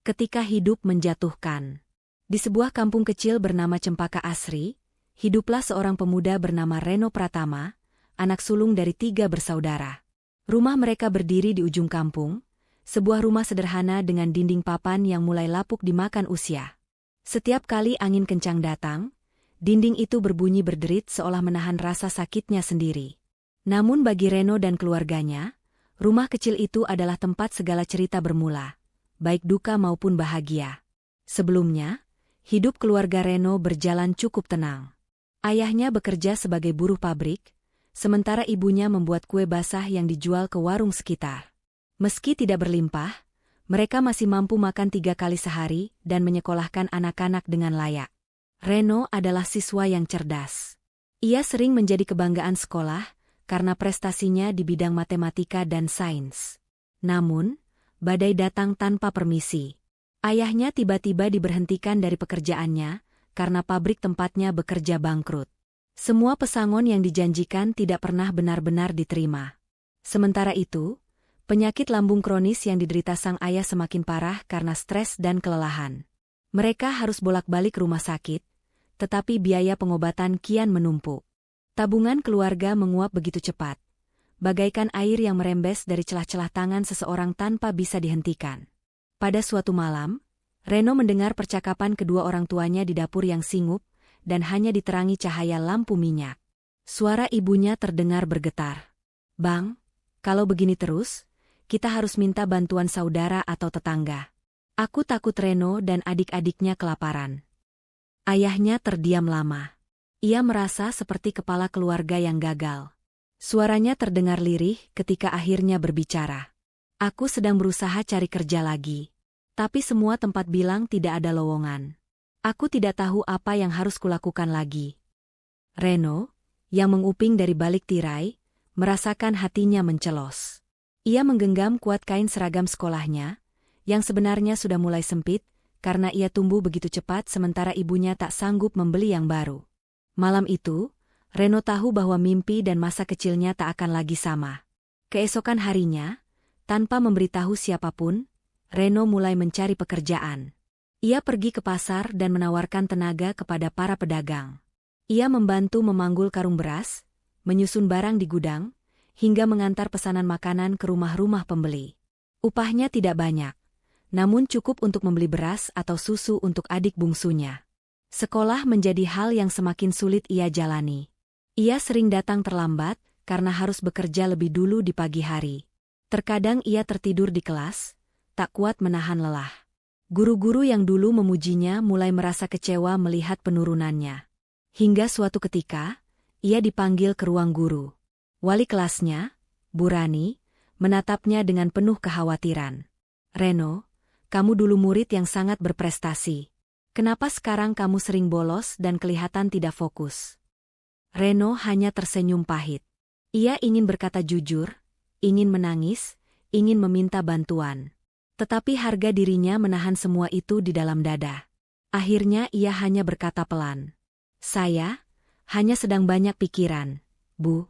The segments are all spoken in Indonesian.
Ketika hidup menjatuhkan. Di sebuah kampung kecil bernama Cempaka Asri, hiduplah seorang pemuda bernama Reno Pratama, anak sulung dari 3 bersaudara. Rumah mereka berdiri di ujung kampung, sebuah rumah sederhana dengan dinding papan yang mulai lapuk dimakan usia. Setiap kali angin kencang datang, dinding itu berbunyi berderit seolah menahan rasa sakitnya sendiri. Namun bagi Reno dan keluarganya, rumah kecil itu adalah tempat segala cerita bermula, baik duka maupun bahagia. Sebelumnya, hidup keluarga Reno berjalan cukup tenang. Ayahnya bekerja sebagai buruh pabrik, sementara ibunya membuat kue basah yang dijual ke warung sekitar. Meski tidak berlimpah, mereka masih mampu makan 3 kali sehari dan menyekolahkan anak-anak dengan layak. Reno adalah siswa yang cerdas. Ia sering menjadi kebanggaan sekolah karena prestasinya di bidang matematika dan sains. Namun, badai datang tanpa permisi. Ayahnya tiba-tiba diberhentikan dari pekerjaannya karena pabrik tempatnya bekerja bangkrut. Semua pesangon yang dijanjikan tidak pernah benar-benar diterima. Sementara itu, penyakit lambung kronis yang diderita sang ayah semakin parah karena stres dan kelelahan. Mereka harus bolak-balik rumah sakit, tetapi biaya pengobatan kian menumpuk. Tabungan keluarga menguap begitu cepat, bagaikan air yang merembes dari celah-celah tangan seseorang tanpa bisa dihentikan. Pada suatu malam, Reno mendengar percakapan kedua orang tuanya di dapur yang singup dan hanya diterangi cahaya lampu minyak. Suara ibunya terdengar bergetar. "Bang, kalau begini terus, kita harus minta bantuan saudara atau tetangga. Aku takut Reno dan adik-adiknya kelaparan." Ayahnya terdiam lama. Ia merasa seperti kepala keluarga yang gagal. Suaranya terdengar lirih ketika akhirnya berbicara. "Aku sedang berusaha cari kerja lagi. Tapi semua tempat bilang tidak ada lowongan. Aku tidak tahu apa yang harus kulakukan lagi." Reno, yang menguping dari balik tirai, merasakan hatinya mencelos. Ia menggenggam kuat kain seragam sekolahnya, yang sebenarnya sudah mulai sempit, karena ia tumbuh begitu cepat sementara ibunya tak sanggup membeli yang baru. Malam itu, Reno tahu bahwa mimpi dan masa kecilnya tak akan lagi sama. Keesokan harinya, tanpa memberitahu siapapun, Reno mulai mencari pekerjaan. Ia pergi ke pasar dan menawarkan tenaga kepada para pedagang. Ia membantu memanggul karung beras, menyusun barang di gudang, hingga mengantar pesanan makanan ke rumah-rumah pembeli. Upahnya tidak banyak, namun cukup untuk membeli beras atau susu untuk adik bungsunya. Sekolah menjadi hal yang semakin sulit ia jalani. Ia sering datang terlambat karena harus bekerja lebih dulu di pagi hari. Terkadang ia tertidur di kelas, tak kuat menahan lelah. Guru-guru yang dulu memujinya mulai merasa kecewa melihat penurunannya. Hingga suatu ketika, ia dipanggil ke ruang guru. Wali kelasnya, Bu Rani, menatapnya dengan penuh kekhawatiran. "Reno, kamu dulu murid yang sangat berprestasi. Kenapa sekarang kamu sering bolos dan kelihatan tidak fokus?" Reno hanya tersenyum pahit. Ia ingin berkata jujur, ingin menangis, ingin meminta bantuan. Tetapi harga dirinya menahan semua itu di dalam dada. Akhirnya ia hanya berkata pelan, "Saya hanya sedang banyak pikiran, Bu."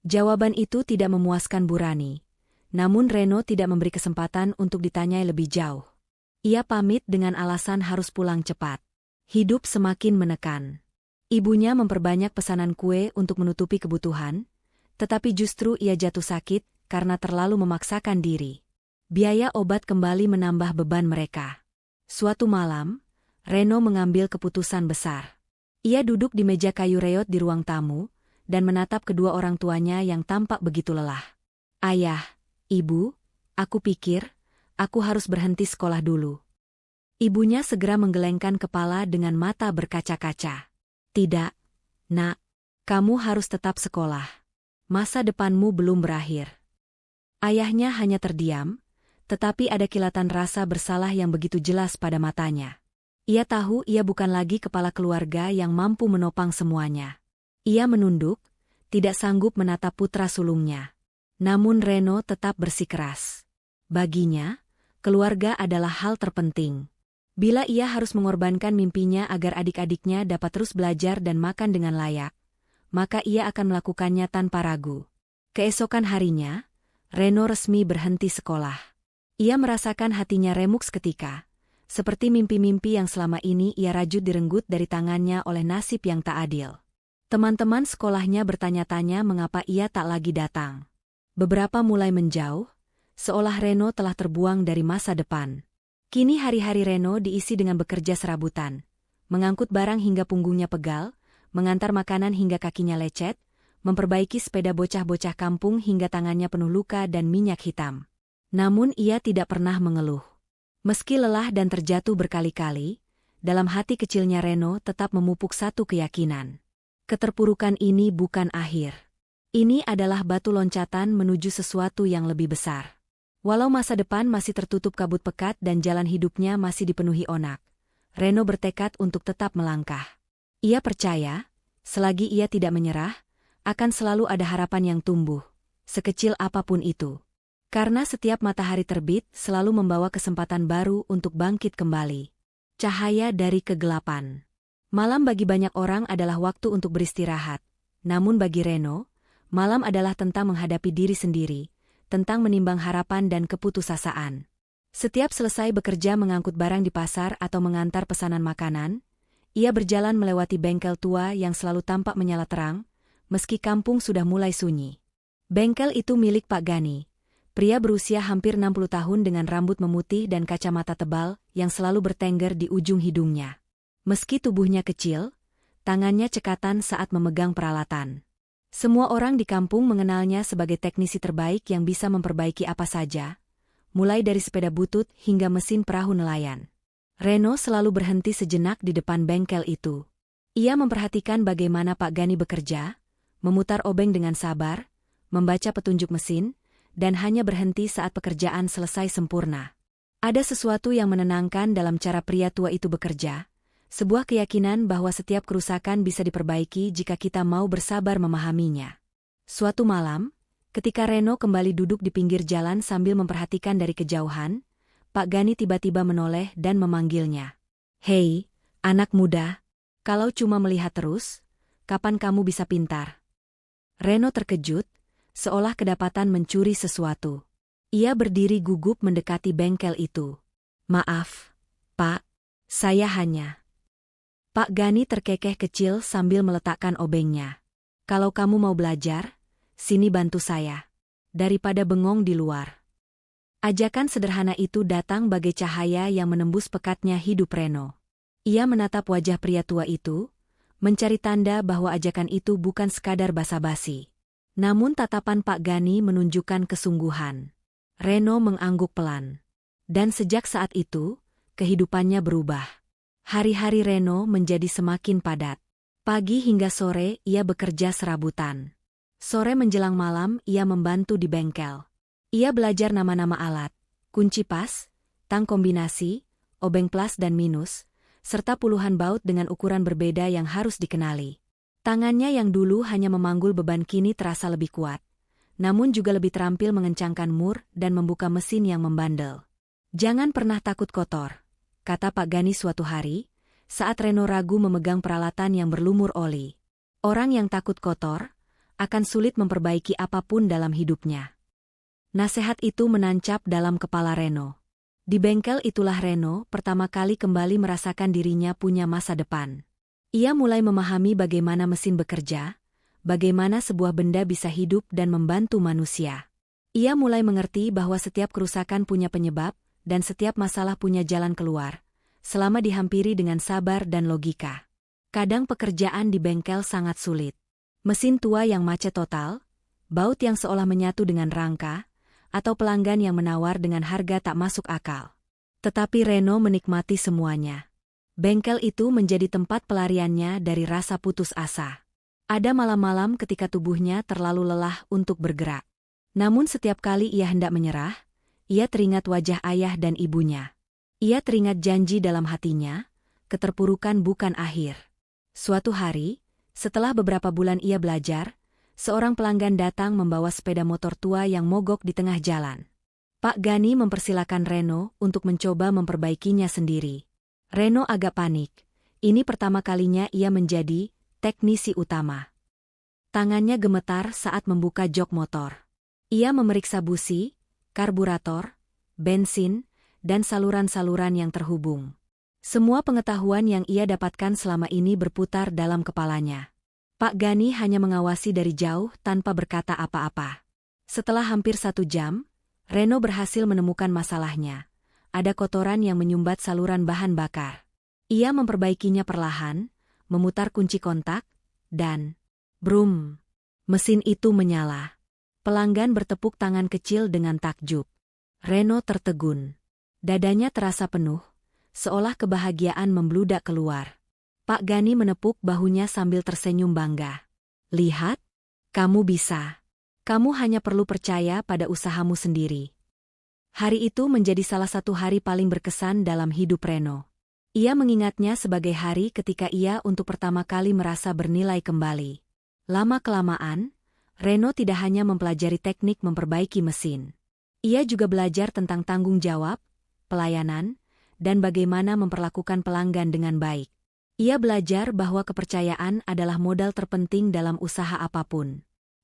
Jawaban itu tidak memuaskan Bu Rani. Namun Reno tidak memberi kesempatan untuk ditanyai lebih jauh. Ia pamit dengan alasan harus pulang cepat. Hidup semakin menekan. Ibunya memperbanyak pesanan kue untuk menutupi kebutuhan, tetapi justru ia jatuh sakit karena terlalu memaksakan diri. Biaya obat kembali menambah beban mereka. Suatu malam, Reno mengambil keputusan besar. Ia duduk di meja kayu reot di ruang tamu, dan menatap kedua orang tuanya yang tampak begitu lelah. "Ayah, Ibu, aku pikir aku harus berhenti sekolah dulu." Ibunya segera menggelengkan kepala dengan mata berkaca-kaca. "Tidak, Nak. Kamu harus tetap sekolah. Masa depanmu belum berakhir." Ayahnya hanya terdiam, tetapi ada kilatan rasa bersalah yang begitu jelas pada matanya. Ia tahu ia bukan lagi kepala keluarga yang mampu menopang semuanya. Ia menunduk, tidak sanggup menatap putra sulungnya. Namun Reno tetap bersikeras. Baginya, keluarga adalah hal terpenting. Bila ia harus mengorbankan mimpinya agar adik-adiknya dapat terus belajar dan makan dengan layak, maka ia akan melakukannya tanpa ragu. Keesokan harinya, Reno resmi berhenti sekolah. Ia merasakan hatinya remuk seketika, Seperti mimpi-mimpi yang selama ini ia rajut direnggut dari tangannya oleh nasib yang tak adil. Teman-teman sekolahnya bertanya-tanya mengapa ia tak lagi datang. Beberapa mulai menjauh, seolah Reno telah terbuang dari masa depan. Kini hari-hari Reno diisi dengan bekerja serabutan, mengangkut barang hingga punggungnya pegal, mengantar makanan hingga kakinya lecet, memperbaiki sepeda bocah-bocah kampung hingga tangannya penuh luka dan minyak hitam. Namun ia tidak pernah mengeluh. Meski lelah dan terjatuh berkali-kali, dalam hati kecilnya Reno tetap memupuk satu keyakinan. Keterpurukan ini bukan akhir. Ini adalah batu loncatan menuju sesuatu yang lebih besar. Walau masa depan masih tertutup kabut pekat dan jalan hidupnya masih dipenuhi onak, Reno bertekad untuk tetap melangkah. Ia percaya, selagi ia tidak menyerah, akan selalu ada harapan yang tumbuh, sekecil apapun itu. Karena setiap matahari terbit selalu membawa kesempatan baru untuk bangkit kembali. Cahaya dari kegelapan. Malam bagi banyak orang adalah waktu untuk beristirahat. Namun bagi Reno, malam adalah tentang menghadapi diri sendiri, tentang menimbang harapan dan keputusasaan. Setiap selesai bekerja mengangkut barang di pasar atau mengantar pesanan makanan, ia berjalan melewati bengkel tua yang selalu tampak menyala terang, meski kampung sudah mulai sunyi. Bengkel itu milik Pak Gani. Pria berusia hampir 60 tahun dengan rambut memutih dan kacamata tebal yang selalu bertengger di ujung hidungnya. Meski tubuhnya kecil, tangannya cekatan saat memegang peralatan. Semua orang di kampung mengenalnya sebagai teknisi terbaik yang bisa memperbaiki apa saja, mulai dari sepeda butut hingga mesin perahu nelayan. Reno selalu berhenti sejenak di depan bengkel itu. Ia memperhatikan bagaimana Pak Gani bekerja, memutar obeng dengan sabar, membaca petunjuk mesin, dan hanya berhenti saat pekerjaan selesai sempurna. Ada sesuatu yang menenangkan dalam cara pria tua itu bekerja, sebuah keyakinan bahwa setiap kerusakan bisa diperbaiki jika kita mau bersabar memahaminya. Suatu malam, ketika Reno kembali duduk di pinggir jalan sambil memperhatikan dari kejauhan, Pak Gani tiba-tiba menoleh dan memanggilnya. "Hei, anak muda, kalau cuma melihat terus, kapan kamu bisa pintar?" Reno terkejut, seolah kedapatan mencuri sesuatu. Ia berdiri gugup mendekati bengkel itu. "Maaf, Pak, saya hanya..." Pak Gani terkekeh kecil sambil meletakkan obengnya. "Kalau kamu mau belajar, sini bantu saya. Daripada bengong di luar." Ajakan sederhana itu datang bagai cahaya yang menembus pekatnya hidup Reno. Ia menatap wajah pria tua itu, mencari tanda bahwa ajakan itu bukan sekadar basa-basi. Namun tatapan Pak Gani menunjukkan kesungguhan. Reno mengangguk pelan. Dan sejak saat itu, kehidupannya berubah. Hari-hari Reno menjadi semakin padat. Pagi hingga sore ia bekerja serabutan. Sore menjelang malam ia membantu di bengkel. Ia belajar nama-nama alat, kunci pas, tang kombinasi, obeng plus dan minus, serta puluhan baut dengan ukuran berbeda yang harus dikenali. Tangannya yang dulu hanya memanggul beban kini terasa lebih kuat, namun juga lebih terampil mengencangkan mur dan membuka mesin yang membandel. "Jangan pernah takut kotor," kata Pak Gani suatu hari, saat Reno ragu memegang peralatan yang berlumur oli. "Orang yang takut kotor akan sulit memperbaiki apapun dalam hidupnya." Nasihat itu menancap dalam kepala Reno. Di bengkel itulah Reno pertama kali kembali merasakan dirinya punya masa depan. Ia mulai memahami bagaimana mesin bekerja, bagaimana sebuah benda bisa hidup dan membantu manusia. Ia mulai mengerti bahwa setiap kerusakan punya penyebab, dan setiap masalah punya jalan keluar, selama dihampiri dengan sabar dan logika. Kadang pekerjaan di bengkel sangat sulit. Mesin tua yang macet total, baut yang seolah menyatu dengan rangka, atau pelanggan yang menawar dengan harga tak masuk akal. Tetapi Reno menikmati semuanya. Bengkel itu menjadi tempat pelariannya dari rasa putus asa. Ada malam-malam ketika tubuhnya terlalu lelah untuk bergerak. Namun setiap kali ia hendak menyerah, ia teringat wajah ayah dan ibunya. Ia teringat janji dalam hatinya, keterpurukan bukan akhir. Suatu hari, setelah beberapa bulan ia belajar, seorang pelanggan datang membawa sepeda motor tua yang mogok di tengah jalan. Pak Gani mempersilakan Reno untuk mencoba memperbaikinya sendiri. Reno agak panik. Ini pertama kalinya ia menjadi teknisi utama. Tangannya gemetar saat membuka jok motor. Ia memeriksa busi, karburator, bensin, dan saluran-saluran yang terhubung. Semua pengetahuan yang ia dapatkan selama ini berputar dalam kepalanya. Pak Gani hanya mengawasi dari jauh tanpa berkata apa-apa. Setelah hampir 1 jam, Reno berhasil menemukan masalahnya. Ada kotoran yang menyumbat saluran bahan bakar. Ia memperbaikinya perlahan, memutar kunci kontak, dan brum! Mesin itu menyala. Pelanggan bertepuk tangan kecil dengan takjub. Reno tertegun. Dadanya terasa penuh, seolah kebahagiaan membludak keluar. Pak Gani menepuk bahunya sambil tersenyum bangga. Lihat, kamu bisa. Kamu hanya perlu percaya pada usahamu sendiri. Hari itu menjadi salah satu hari paling berkesan dalam hidup Reno. Ia mengingatnya sebagai hari ketika ia untuk pertama kali merasa bernilai kembali. Lama-kelamaan, Reno tidak hanya mempelajari teknik memperbaiki mesin. Ia juga belajar tentang tanggung jawab, pelayanan, dan bagaimana memperlakukan pelanggan dengan baik. Ia belajar bahwa kepercayaan adalah modal terpenting dalam usaha apapun.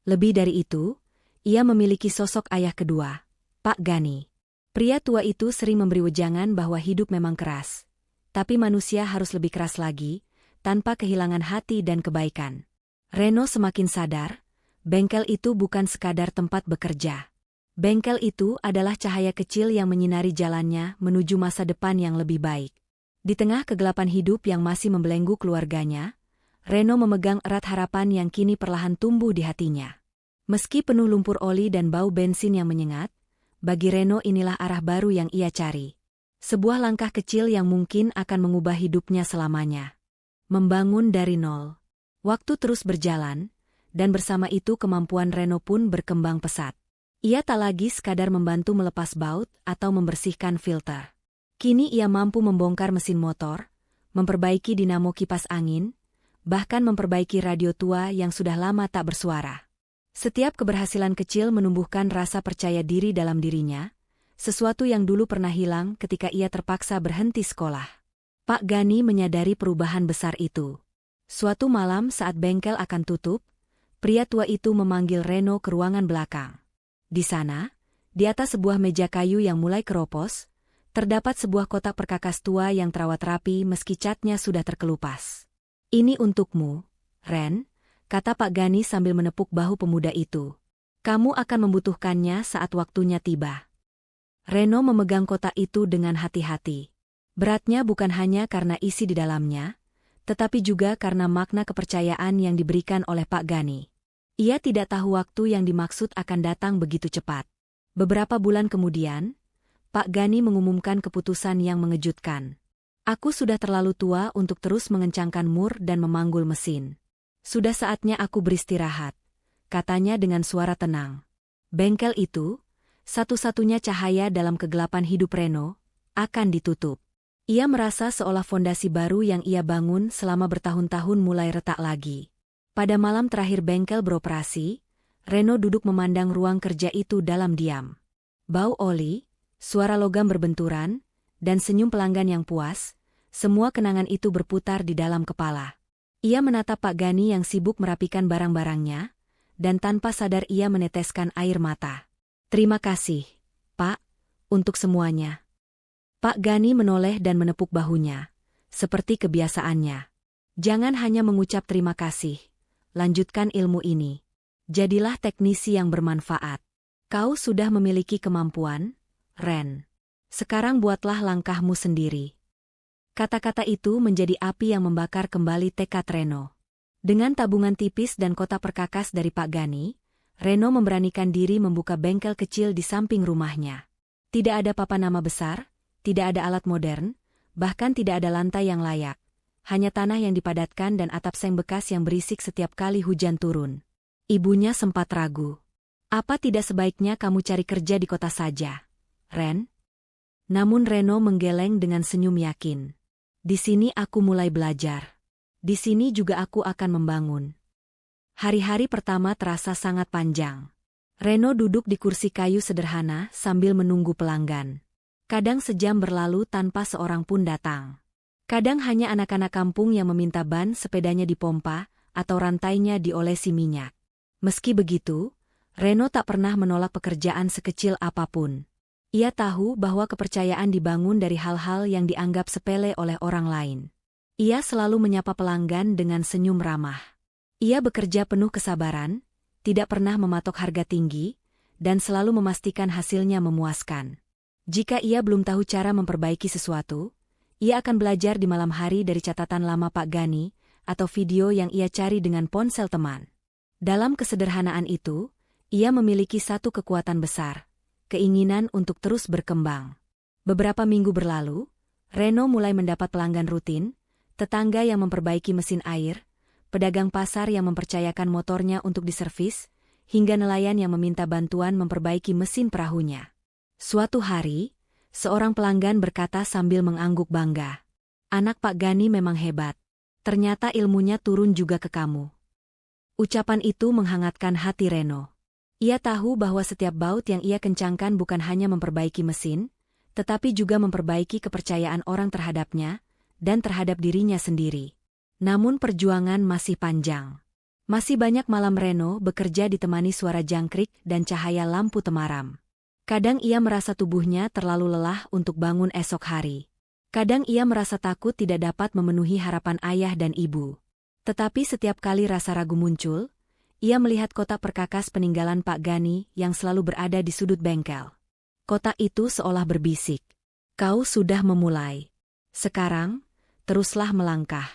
Lebih dari itu, ia memiliki sosok ayah kedua, Pak Gani. Pria tua itu sering memberi wejangan bahwa hidup memang keras. Tapi manusia harus lebih keras lagi, tanpa kehilangan hati dan kebaikan. Reno semakin sadar, bengkel itu bukan sekadar tempat bekerja. Bengkel itu adalah cahaya kecil yang menyinari jalannya menuju masa depan yang lebih baik. Di tengah kegelapan hidup yang masih membelenggu keluarganya, Reno memegang erat harapan yang kini perlahan tumbuh di hatinya. Meski penuh lumpur oli dan bau bensin yang menyengat, bagi Reno inilah arah baru yang ia cari. Sebuah langkah kecil yang mungkin akan mengubah hidupnya selamanya. Membangun dari nol. Waktu terus berjalan, dan bersama itu kemampuan Reno pun berkembang pesat. Ia tak lagi sekadar membantu melepas baut atau membersihkan filter. Kini ia mampu membongkar mesin motor, memperbaiki dinamo kipas angin, bahkan memperbaiki radio tua yang sudah lama tak bersuara. Setiap keberhasilan kecil menumbuhkan rasa percaya diri dalam dirinya, sesuatu yang dulu pernah hilang ketika ia terpaksa berhenti sekolah. Pak Gani menyadari perubahan besar itu. Suatu malam saat bengkel akan tutup, pria tua itu memanggil Reno ke ruangan belakang. Di sana, di atas sebuah meja kayu yang mulai keropos, terdapat sebuah kotak perkakas tua yang terawat rapi meski catnya sudah terkelupas. Ini untukmu, Ren, kata Pak Gani sambil menepuk bahu pemuda itu. Kamu akan membutuhkannya saat waktunya tiba. Reno memegang kotak itu dengan hati-hati. Beratnya bukan hanya karena isi di dalamnya, tetapi juga karena makna kepercayaan yang diberikan oleh Pak Gani. Ia tidak tahu waktu yang dimaksud akan datang begitu cepat. Beberapa bulan kemudian, Pak Gani mengumumkan keputusan yang mengejutkan. Aku sudah terlalu tua untuk terus mengencangkan mur dan memanggul mesin. Sudah saatnya aku beristirahat, katanya dengan suara tenang. Bengkel itu, satu-satunya cahaya dalam kegelapan hidup Reno, akan ditutup. Ia merasa seolah fondasi baru yang ia bangun selama bertahun-tahun mulai retak lagi. Pada malam terakhir bengkel beroperasi, Reno duduk memandang ruang kerja itu dalam diam. Bau oli, suara logam berbenturan, dan senyum pelanggan yang puas, semua kenangan itu berputar di dalam kepala. Ia menatap Pak Gani yang sibuk merapikan barang-barangnya, dan tanpa sadar ia meneteskan air mata. Terima kasih, Pak, untuk semuanya. Pak Gani menoleh dan menepuk bahunya, seperti kebiasaannya. Jangan hanya mengucap terima kasih. Lanjutkan ilmu ini. Jadilah teknisi yang bermanfaat. Kau sudah memiliki kemampuan, Ren. Sekarang buatlah langkahmu sendiri. Kata-kata itu menjadi api yang membakar kembali tekad Reno. Dengan tabungan tipis dan kotak perkakas dari Pak Gani, Reno memberanikan diri membuka bengkel kecil di samping rumahnya. Tidak ada papan nama besar, tidak ada alat modern, bahkan tidak ada lantai yang layak. Hanya tanah yang dipadatkan dan atap seng bekas yang berisik setiap kali hujan turun. Ibunya sempat ragu. Apa tidak sebaiknya kamu cari kerja di kota saja, Ren? Namun Reno menggeleng dengan senyum yakin. Di sini aku mulai belajar. Di sini juga aku akan membangun. Hari-hari pertama terasa sangat panjang. Reno duduk di kursi kayu sederhana sambil menunggu pelanggan. Kadang sejam berlalu tanpa seorang pun datang. Kadang hanya anak-anak kampung yang meminta ban sepedanya dipompa atau rantainya diolesi minyak. Meski begitu, Reno tak pernah menolak pekerjaan sekecil apapun. Ia tahu bahwa kepercayaan dibangun dari hal-hal yang dianggap sepele oleh orang lain. Ia selalu menyapa pelanggan dengan senyum ramah. Ia bekerja penuh kesabaran, tidak pernah mematok harga tinggi, dan selalu memastikan hasilnya memuaskan. Jika ia belum tahu cara memperbaiki sesuatu, ia akan belajar di malam hari dari catatan lama Pak Gani atau video yang ia cari dengan ponsel teman. Dalam kesederhanaan itu, ia memiliki satu kekuatan besar, keinginan untuk terus berkembang. Beberapa minggu berlalu, Reno mulai mendapat pelanggan rutin, tetangga yang memperbaiki mesin air, pedagang pasar yang mempercayakan motornya untuk diservis, hingga nelayan yang meminta bantuan memperbaiki mesin perahunya. Suatu hari, seorang pelanggan berkata sambil mengangguk bangga, "Anak Pak Gani memang hebat. Ternyata ilmunya turun juga ke kamu." Ucapan itu menghangatkan hati Reno. Ia tahu bahwa setiap baut yang ia kencangkan bukan hanya memperbaiki mesin, tetapi juga memperbaiki kepercayaan orang terhadapnya dan terhadap dirinya sendiri. Namun perjuangan masih panjang. Masih banyak malam Reno bekerja ditemani suara jangkrik dan cahaya lampu temaram. Kadang ia merasa tubuhnya terlalu lelah untuk bangun esok hari. Kadang ia merasa takut tidak dapat memenuhi harapan ayah dan ibu. Tetapi setiap kali rasa ragu muncul, ia melihat kotak perkakas peninggalan Pak Gani yang selalu berada di sudut bengkel. Kotak itu seolah berbisik, "Kau sudah memulai. Sekarang, teruslah melangkah."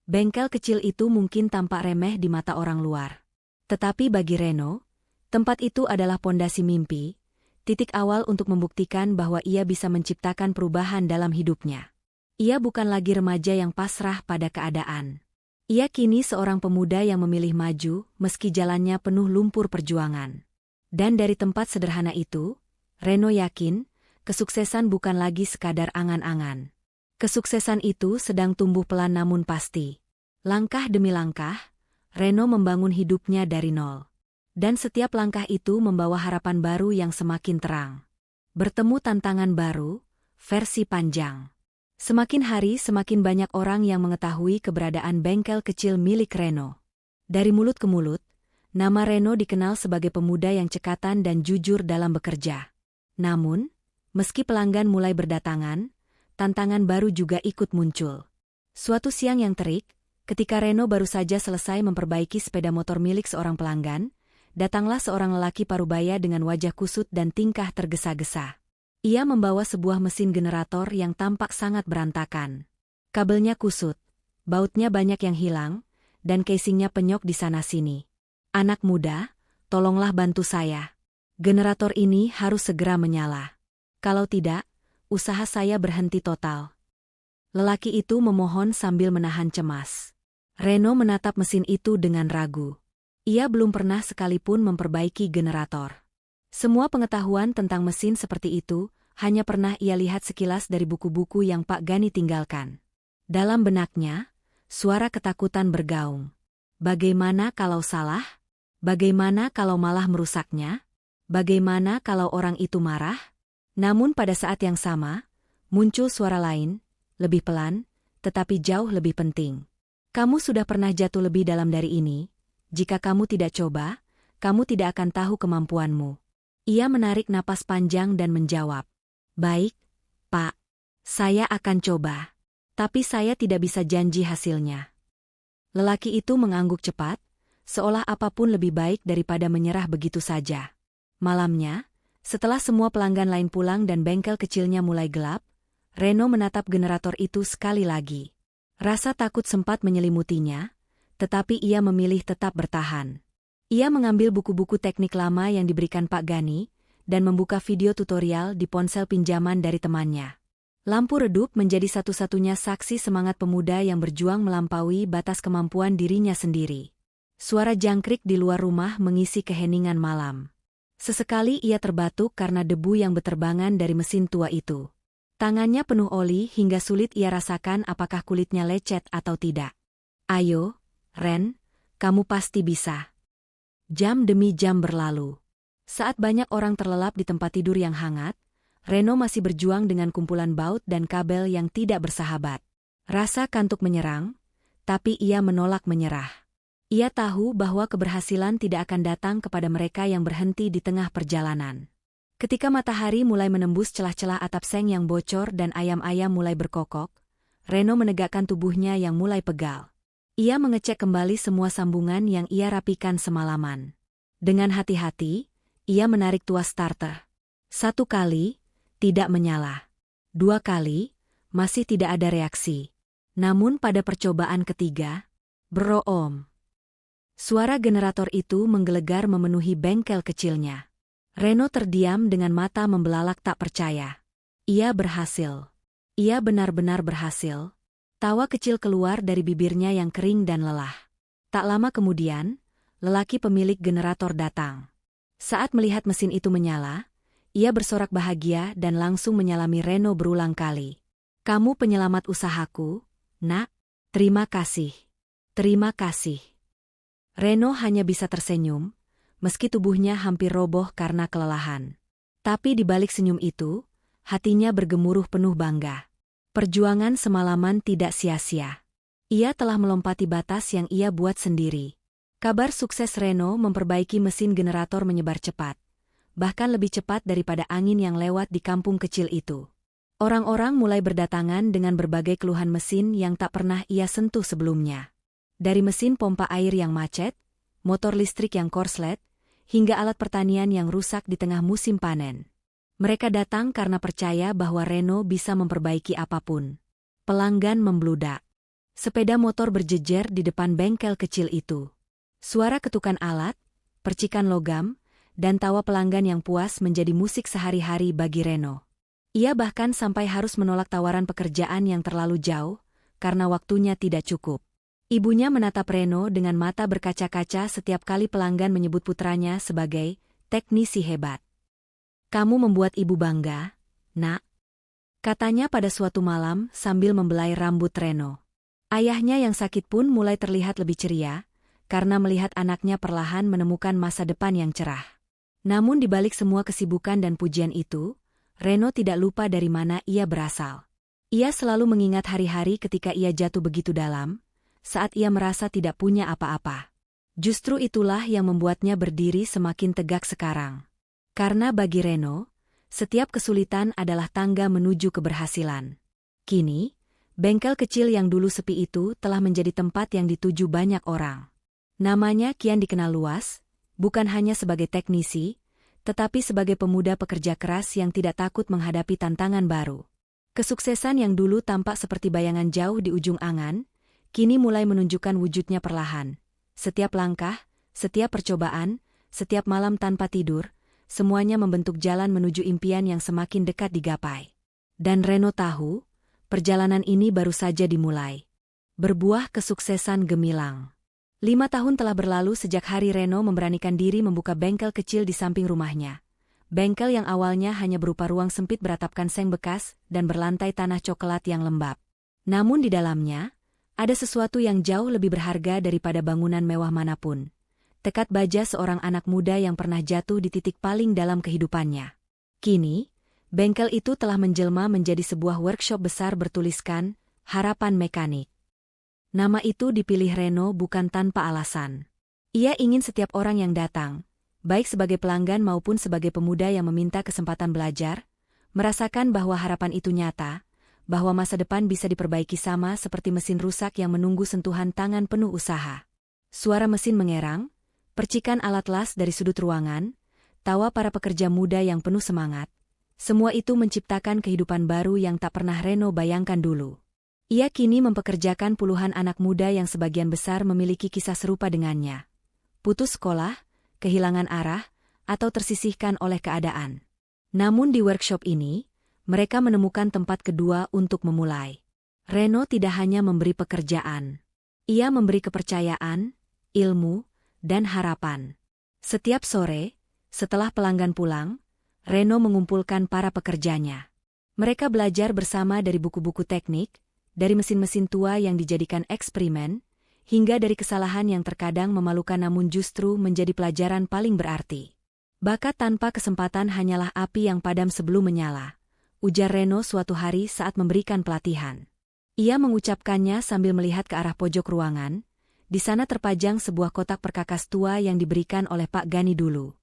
Bengkel kecil itu mungkin tampak remeh di mata orang luar. Tetapi bagi Reno, tempat itu adalah pondasi mimpi, titik awal untuk membuktikan bahwa ia bisa menciptakan perubahan dalam hidupnya. Ia bukan lagi remaja yang pasrah pada keadaan. Ia kini seorang pemuda yang memilih maju meski jalannya penuh lumpur perjuangan. Dan dari tempat sederhana itu, Reno yakin, kesuksesan bukan lagi sekadar angan-angan. Kesuksesan itu sedang tumbuh pelan namun pasti. Langkah demi langkah, Reno membangun hidupnya dari nol. Dan setiap langkah itu membawa harapan baru yang semakin terang. Bertemu tantangan baru, versi panjang. Semakin hari semakin banyak orang yang mengetahui keberadaan bengkel kecil milik Reno. Dari mulut ke mulut, nama Reno dikenal sebagai pemuda yang cekatan dan jujur dalam bekerja. Namun, meski pelanggan mulai berdatangan, tantangan baru juga ikut muncul. Suatu siang yang terik, ketika Reno baru saja selesai memperbaiki sepeda motor milik seorang pelanggan, datanglah seorang lelaki parubaya dengan wajah kusut dan tingkah tergesa-gesa. Ia membawa sebuah mesin generator yang tampak sangat berantakan. Kabelnya kusut, bautnya banyak yang hilang, dan casingnya penyok di sana-sini. "Anak muda, tolonglah bantu saya. Generator ini harus segera menyala. Kalau tidak, usaha saya berhenti total." Lelaki itu memohon sambil menahan cemas. Reno menatap mesin itu dengan ragu. Ia belum pernah sekalipun memperbaiki generator. Semua pengetahuan tentang mesin seperti itu hanya pernah ia lihat sekilas dari buku-buku yang Pak Gani tinggalkan. Dalam benaknya, suara ketakutan bergaung. Bagaimana kalau salah? Bagaimana kalau malah merusaknya? Bagaimana kalau orang itu marah? Namun pada saat yang sama, muncul suara lain, lebih pelan, tetapi jauh lebih penting. "Kamu sudah pernah jatuh lebih dalam dari ini. Jika kamu tidak coba, kamu tidak akan tahu kemampuanmu." Ia menarik napas panjang dan menjawab, "Baik, Pak. Saya akan coba. Tapi saya tidak bisa janji hasilnya." Lelaki itu mengangguk cepat, seolah apapun lebih baik daripada menyerah begitu saja. Malamnya, setelah semua pelanggan lain pulang dan bengkel kecilnya mulai gelap, Reno menatap generator itu sekali lagi. Rasa takut sempat menyelimutinya, tetapi ia memilih tetap bertahan. Ia mengambil buku-buku teknik lama yang diberikan Pak Gani, dan membuka video tutorial di ponsel pinjaman dari temannya. Lampu redup menjadi satu-satunya saksi semangat pemuda yang berjuang melampaui batas kemampuan dirinya sendiri. Suara jangkrik di luar rumah mengisi keheningan malam. Sesekali ia terbatuk karena debu yang berterbangan dari mesin tua itu. Tangannya penuh oli hingga sulit ia rasakan apakah kulitnya lecet atau tidak. "Ayo, Ren, kamu pasti bisa." Jam demi jam berlalu. Saat banyak orang terlelap di tempat tidur yang hangat, Reno masih berjuang dengan kumpulan baut dan kabel yang tidak bersahabat. Rasa kantuk menyerang, tapi ia menolak menyerah. Ia tahu bahwa keberhasilan tidak akan datang kepada mereka yang berhenti di tengah perjalanan. Ketika matahari mulai menembus celah-celah atap seng yang bocor dan ayam-ayam mulai berkokok, Reno menegakkan tubuhnya yang mulai pegal. Ia mengecek kembali semua sambungan yang ia rapikan semalaman. Dengan hati-hati, ia menarik tuas starter. 1 kali, tidak menyala. 2 kali, masih tidak ada reaksi. Namun pada percobaan ketiga, broom. Suara generator itu menggelegar memenuhi bengkel kecilnya. Reno terdiam dengan mata membelalak tak percaya. Ia berhasil. Ia benar-benar berhasil. Tawa kecil keluar dari bibirnya yang kering dan lelah. Tak lama kemudian, lelaki pemilik generator datang. Saat melihat mesin itu menyala, ia bersorak bahagia dan langsung menyalami Reno berulang kali. "Kamu penyelamat usahaku, nak. Terima kasih. Terima kasih." Reno hanya bisa tersenyum, meski tubuhnya hampir roboh karena kelelahan. Tapi di balik senyum itu, hatinya bergemuruh penuh bangga. Perjuangan semalaman tidak sia-sia. Ia telah melompati batas yang ia buat sendiri. Kabar sukses Reno memperbaiki mesin generator menyebar cepat. Bahkan lebih cepat daripada angin yang lewat di kampung kecil itu. Orang-orang mulai berdatangan dengan berbagai keluhan mesin yang tak pernah ia sentuh sebelumnya. Dari mesin pompa air yang macet, motor listrik yang korslet, hingga alat pertanian yang rusak di tengah musim panen. Mereka datang karena percaya bahwa Reno bisa memperbaiki apapun. Pelanggan membludak. Sepeda motor berjejer di depan bengkel kecil itu. Suara ketukan alat, percikan logam, dan tawa pelanggan yang puas menjadi musik sehari-hari bagi Reno. Ia bahkan sampai harus menolak tawaran pekerjaan yang terlalu jauh, karena waktunya tidak cukup. Ibunya menatap Reno dengan mata berkaca-kaca setiap kali pelanggan menyebut putranya sebagai teknisi hebat. "Kamu membuat ibu bangga, nak," katanya pada suatu malam sambil membelai rambut Reno. Ayahnya yang sakit pun mulai terlihat lebih ceria, karena melihat anaknya perlahan menemukan masa depan yang cerah. Namun di balik semua kesibukan dan pujian itu, Reno tidak lupa dari mana ia berasal. Ia selalu mengingat hari-hari ketika ia jatuh begitu dalam, saat ia merasa tidak punya apa-apa. Justru itulah yang membuatnya berdiri semakin tegak sekarang. Karena bagi Reno, setiap kesulitan adalah tangga menuju keberhasilan. Kini, bengkel kecil yang dulu sepi itu telah menjadi tempat yang dituju banyak orang. Namanya kian dikenal luas, bukan hanya sebagai teknisi, tetapi sebagai pemuda pekerja keras yang tidak takut menghadapi tantangan baru. Kesuksesan yang dulu tampak seperti bayangan jauh di ujung angan, kini mulai menunjukkan wujudnya perlahan. Setiap langkah, setiap percobaan, setiap malam tanpa tidur, semuanya membentuk jalan menuju impian yang semakin dekat digapai. Dan Reno tahu, perjalanan ini baru saja dimulai. Berbuah kesuksesan gemilang. 5 tahun telah berlalu sejak hari Reno memberanikan diri membuka bengkel kecil di samping rumahnya. Bengkel yang awalnya hanya berupa ruang sempit beratapkan seng bekas dan berlantai tanah coklat yang lembab. Namun di dalamnya, ada sesuatu yang jauh lebih berharga daripada bangunan mewah manapun. Tekad baja seorang anak muda yang pernah jatuh di titik paling dalam kehidupannya. Kini, bengkel itu telah menjelma menjadi sebuah workshop besar bertuliskan, Harapan Mekanik. Nama itu dipilih Reno bukan tanpa alasan. Ia ingin setiap orang yang datang, baik sebagai pelanggan maupun sebagai pemuda yang meminta kesempatan belajar, merasakan bahwa harapan itu nyata, bahwa masa depan bisa diperbaiki sama seperti mesin rusak yang menunggu sentuhan tangan penuh usaha. Suara mesin mengerang, percikan alat las dari sudut ruangan, tawa para pekerja muda yang penuh semangat. Semua itu menciptakan kehidupan baru yang tak pernah Reno bayangkan dulu. Ia kini mempekerjakan puluhan anak muda yang sebagian besar memiliki kisah serupa dengannya. Putus sekolah, kehilangan arah, atau tersisihkan oleh keadaan. Namun di workshop ini, mereka menemukan tempat kedua untuk memulai. Reno tidak hanya memberi pekerjaan. Ia memberi kepercayaan, ilmu, dan harapan. Setiap sore, setelah pelanggan pulang, Reno mengumpulkan para pekerjanya. Mereka belajar bersama dari buku-buku teknik, dari mesin-mesin tua yang dijadikan eksperimen, hingga dari kesalahan yang terkadang memalukan namun justru menjadi pelajaran paling berarti. Bakat tanpa kesempatan hanyalah api yang padam sebelum menyala, ujar Reno suatu hari saat memberikan pelatihan. Ia mengucapkannya sambil melihat ke arah pojok ruangan. Di sana terpajang sebuah kotak perkakas tua yang diberikan oleh Pak Gani dulu.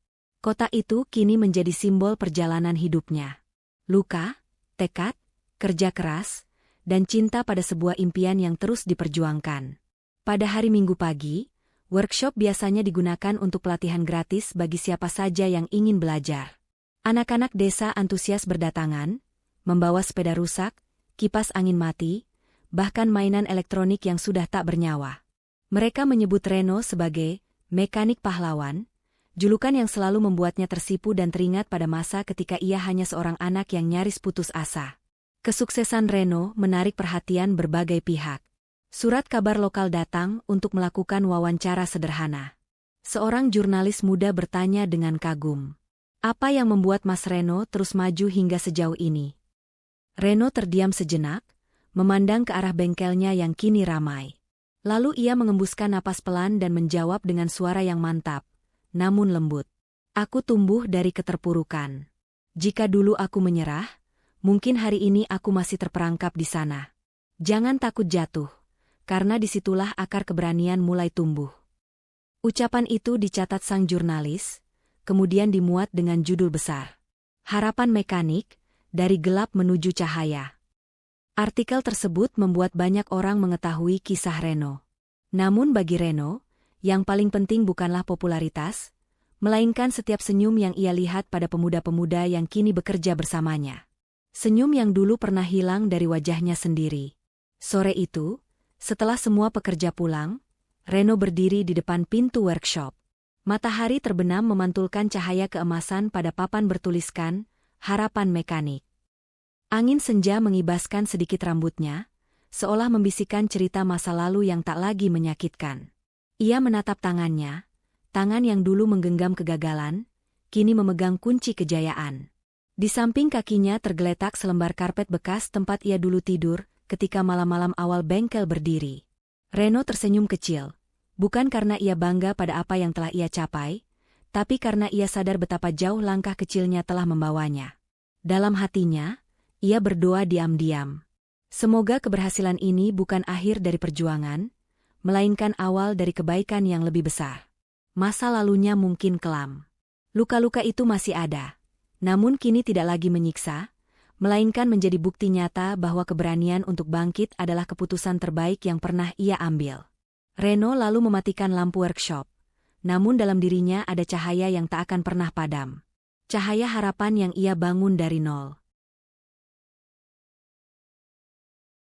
Kota itu kini menjadi simbol perjalanan hidupnya. Luka, tekad, kerja keras, dan cinta pada sebuah impian yang terus diperjuangkan. Pada hari Minggu pagi, workshop biasanya digunakan untuk pelatihan gratis bagi siapa saja yang ingin belajar. Anak-anak desa antusias berdatangan, membawa sepeda rusak, kipas angin mati, bahkan mainan elektronik yang sudah tak bernyawa. Mereka menyebut Reno sebagai mekanik pahlawan, julukan yang selalu membuatnya tersipu dan teringat pada masa ketika ia hanya seorang anak yang nyaris putus asa. Kesuksesan Reno menarik perhatian berbagai pihak. Surat kabar lokal datang untuk melakukan wawancara sederhana. Seorang jurnalis muda bertanya dengan kagum, "Apa yang membuat Mas Reno terus maju hingga sejauh ini?" Reno terdiam sejenak, memandang ke arah bengkelnya yang kini ramai. Lalu ia mengembuskan napas pelan dan menjawab dengan suara yang mantap, namun lembut. "Aku tumbuh dari keterpurukan. Jika dulu aku menyerah, mungkin hari ini aku masih terperangkap di sana. Jangan takut jatuh, karena disitulah akar keberanian mulai tumbuh." Ucapan itu dicatat sang jurnalis, kemudian dimuat dengan judul besar, "Harapan Mekanik, dari gelap menuju cahaya." Artikel tersebut membuat banyak orang mengetahui kisah Reno. Namun bagi Reno, yang paling penting bukanlah popularitas, melainkan setiap senyum yang ia lihat pada pemuda-pemuda yang kini bekerja bersamanya. Senyum yang dulu pernah hilang dari wajahnya sendiri. Sore itu, setelah semua pekerja pulang, Reno berdiri di depan pintu workshop. Matahari terbenam memantulkan cahaya keemasan pada papan bertuliskan, "Harapan Mekanik." Angin senja mengibaskan sedikit rambutnya, seolah membisikkan cerita masa lalu yang tak lagi menyakitkan. Ia menatap tangannya, tangan yang dulu menggenggam kegagalan, kini memegang kunci kejayaan. Di samping kakinya tergeletak selembar karpet bekas tempat ia dulu tidur ketika malam-malam awal bengkel berdiri. Reno tersenyum kecil, bukan karena ia bangga pada apa yang telah ia capai, tapi karena ia sadar betapa jauh langkah kecilnya telah membawanya. Dalam hatinya, ia berdoa diam-diam. Semoga keberhasilan ini bukan akhir dari perjuangan, melainkan awal dari kebaikan yang lebih besar. Masa lalunya mungkin kelam. Luka-luka itu masih ada, namun kini tidak lagi menyiksa, melainkan menjadi bukti nyata bahwa keberanian untuk bangkit adalah keputusan terbaik yang pernah ia ambil. Reno lalu mematikan lampu workshop, namun dalam dirinya ada cahaya yang tak akan pernah padam. Cahaya harapan yang ia bangun dari nol.